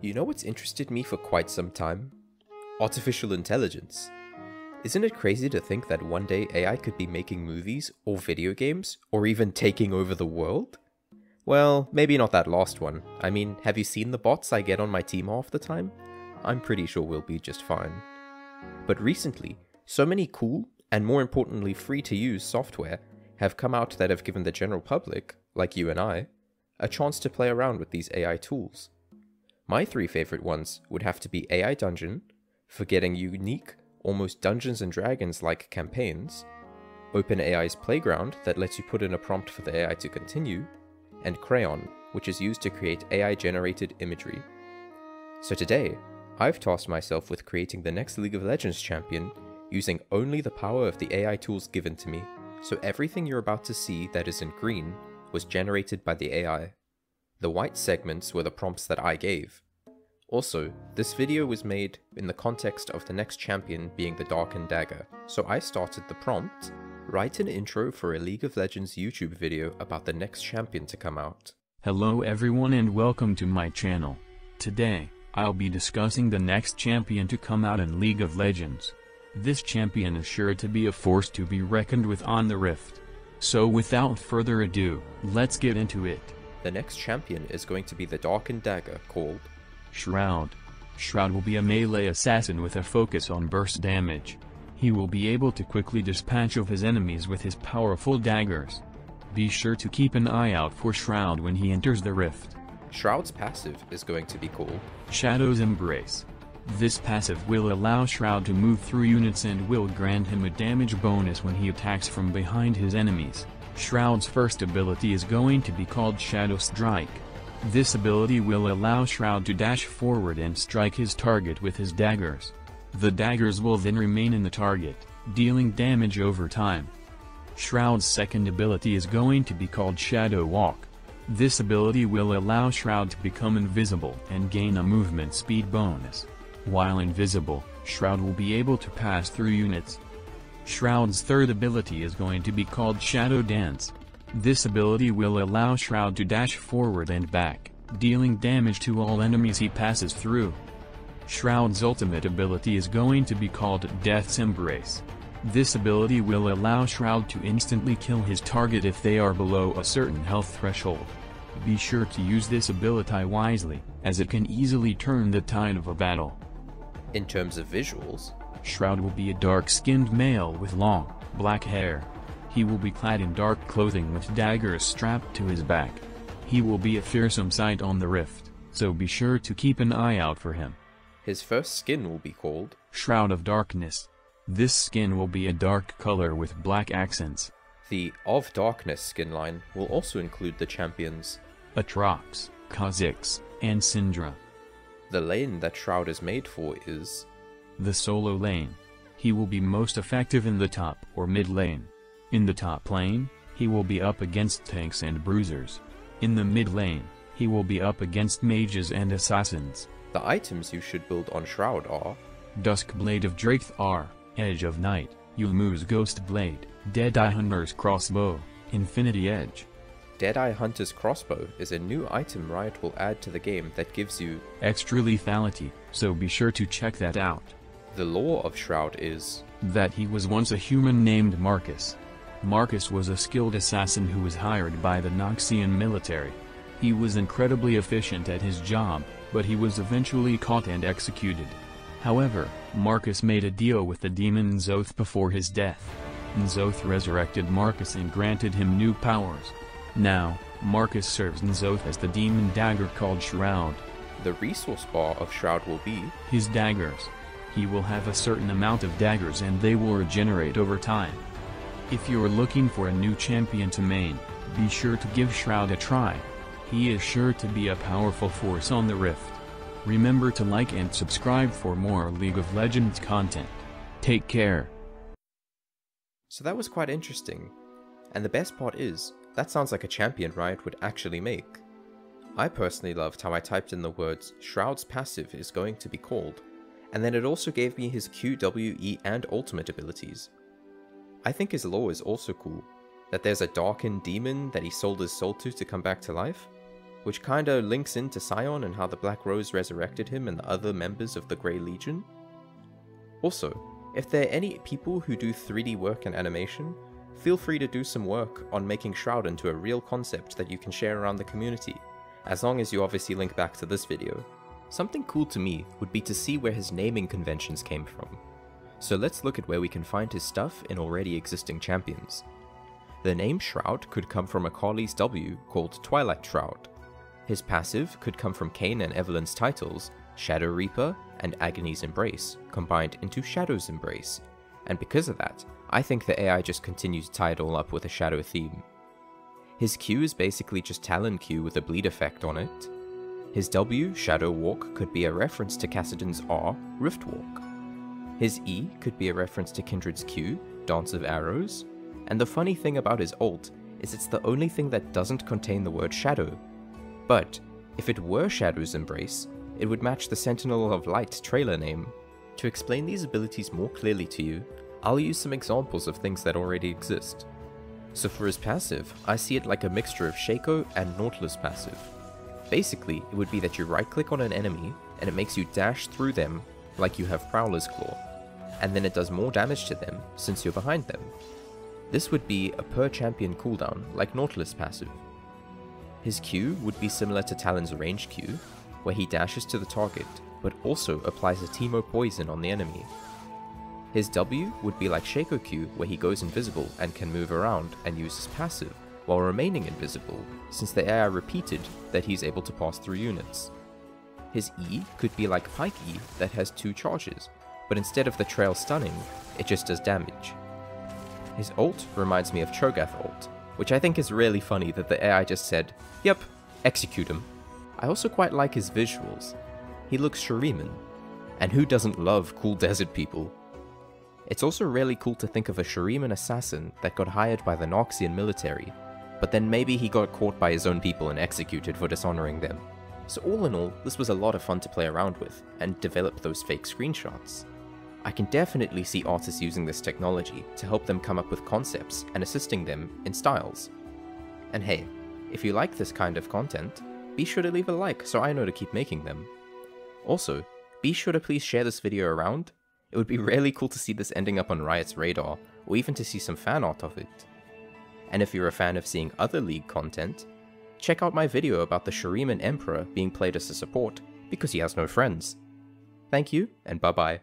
You know what's interested me for quite some time? Artificial intelligence. Isn't it crazy to think that one day AI could be making movies, or video games, or even taking over the world? Well, maybe not that last one. I mean, have you seen the bots I get on my team half the time? I'm pretty sure we'll be just fine. But recently, so many cool, and more importantly free-to-use software have come out that have given the general public, like you and I, a chance to play around with these AI tools. My three favorite ones would have to be AI Dungeon, for getting unique, almost Dungeons and Dragons-like campaigns, OpenAI's Playground that lets you put in a prompt for the AI to continue, and Crayon, which is used to create AI-generated imagery. So today, I've tasked myself with creating the next League of Legends champion using only the power of the AI tools given to me, so everything you're about to see that is in green was generated by the AI. The white segments were the prompts that I gave. Also, this video was made in the context of the next champion being the Darkin dagger, so I started the prompt, write an intro for a League of Legends YouTube video about the next champion to come out. Hello everyone and welcome to my channel. Today, I'll be discussing the next champion to come out in League of Legends. This champion is sure to be a force to be reckoned with on the Rift. So without further ado, let's get into it. The next champion is going to be the Darkin dagger called Shroud. Shroud will be a melee assassin with a focus on burst damage. He will be able to quickly dispatch of his enemies with his powerful daggers. Be sure to keep an eye out for Shroud when he enters the Rift. Shroud's passive is going to be called Shadow's Embrace. This passive will allow Shroud to move through units and will grant him a damage bonus when he attacks from behind his enemies. Shroud's first ability is going to be called Shadow Strike. This ability will allow Shroud to dash forward and strike his target with his daggers. The daggers will then remain in the target, dealing damage over time. Shroud's second ability is going to be called Shadow Walk. This ability will allow Shroud to become invisible and gain a movement speed bonus. While invisible, Shroud will be able to pass through units. Shroud's third ability is going to be called Shadow Dance. This ability will allow Shroud to dash forward and back, dealing damage to all enemies he passes through. Shroud's ultimate ability is going to be called Death's Embrace. This ability will allow Shroud to instantly kill his target if they are below a certain health threshold. Be sure to use this ability wisely, as it can easily turn the tide of a battle. In terms of visuals, Shroud will be a dark-skinned male with long, black hair. He will be clad in dark clothing with daggers strapped to his back. He will be a fearsome sight on the Rift, so be sure to keep an eye out for him. his first skin will be called Shroud of Darkness. This skin will be a dark color with black accents. The Of Darkness skin line will also include the champions Atrox, Kha'Zix, and Syndra. The lane that Shroud is made for is The solo lane. He will be most effective in the top or mid lane. In the top lane, he will be up against tanks and bruisers. In the mid lane, he will be up against mages and assassins. The items you should build on Shroud are Duskblade of Drakethar, Edge of Night, Yulmu's Ghost Blade, Deadeye Hunter's Crossbow, Infinity Edge. Deadeye Hunter's Crossbow is a new item Riot will add to the game that gives you Extra lethality, so be sure to check that out. The lore of Shroud is That he was once a human named Marcus. Marcus was a skilled assassin who was hired by the Noxian military. He was incredibly efficient at his job, but he was eventually caught and executed. However, Marcus made a deal with the demon N'Zoth before his death. N'Zoth resurrected Marcus and granted him new powers. Now, Marcus serves N'Zoth as the demon dagger called Shroud. the resource bar of Shroud will be His daggers. He will have a certain amount of daggers and they will regenerate over time. If you're looking for a new champion to main, be sure to give Shroud a try. He is sure to be a powerful force on the Rift. Remember to like and subscribe for more League of Legends content. Take care. So that was quite interesting. And the best part is, that sounds like a champion Riot would actually make. I personally loved how I typed in the words Shroud's passive is going to be called, and then it also gave me his Q, W, E and ultimate abilities. I think his lore is also cool, that there's a darkened demon that he sold his soul to come back to life. which kinda links into Scion and how the Black Rose resurrected him and the other members of the Grey Legion. Also, if there are any people who do 3D work and animation, feel free to do some work on making Shroud into a real concept that you can share around the community, as long as you obviously link back to this video. Something cool to me would be to see where his naming conventions came from. So let's look at where we can find his stuff in already existing champions. The name Shroud could come from Akali's W called Twilight Shroud. His passive could come from Kayn and Evelyn's titles, Shadow Reaper and Agony's Embrace, combined into Shadow's Embrace, and because of that, I think the AI just continues to tie it all up with a Shadow theme. His Q is basically just Talon Q with a bleed effect on it. His W, Shadow Walk, could be a reference to Kassadin's R, Rift Walk. His E could be a reference to Kindred's Q, Dance of Arrows, and the funny thing about his ult is it's the only thing that doesn't contain the word Shadow. But, if it were Shadow's Embrace, it would match the Sentinel of Light trailer name. To explain these abilities more clearly to you, I'll use some examples of things that already exist. So for his passive, I see it like a mixture of Shaco and Nautilus passive. Basically, it would be that you right click on an enemy, and it makes you dash through them like you have Prowler's Claw, and then it does more damage to them since you're behind them. This would be a per champion cooldown like Nautilus passive. His Q would be similar to Talon's range Q, where he dashes to the target, but also applies a Teemo poison on the enemy. His W would be like Shaco Q, where he goes invisible and can move around and use his passive, while remaining invisible, since the AI repeated that he's able to pass through units. His E could be like Pike E that has 2 charges, but instead of the trail stunning, it just does damage. His ult reminds me of Cho'Gath ult, which I think is really funny that the AI just said, "Yep, execute him." I also quite like his visuals. He looks Shuriman, and who doesn't love cool desert people? It's also really cool to think of a Shuriman assassin that got hired by the Noxian military, but then maybe he got caught by his own people and executed for dishonoring them. So all in all, this was a lot of fun to play around with, and develop those fake screenshots. I can definitely see artists using this technology to help them come up with concepts and assisting them in styles. And hey, if you like this kind of content, be sure to leave a like so I know to keep making them. Also, be sure to please share this video around. It would be really cool to see this ending up on Riot's radar, or even to see some fan art of it. And if you're a fan of seeing other League content, check out my video about the Shuriman Emperor being played as a support because he has no friends. Thank you, and bye bye.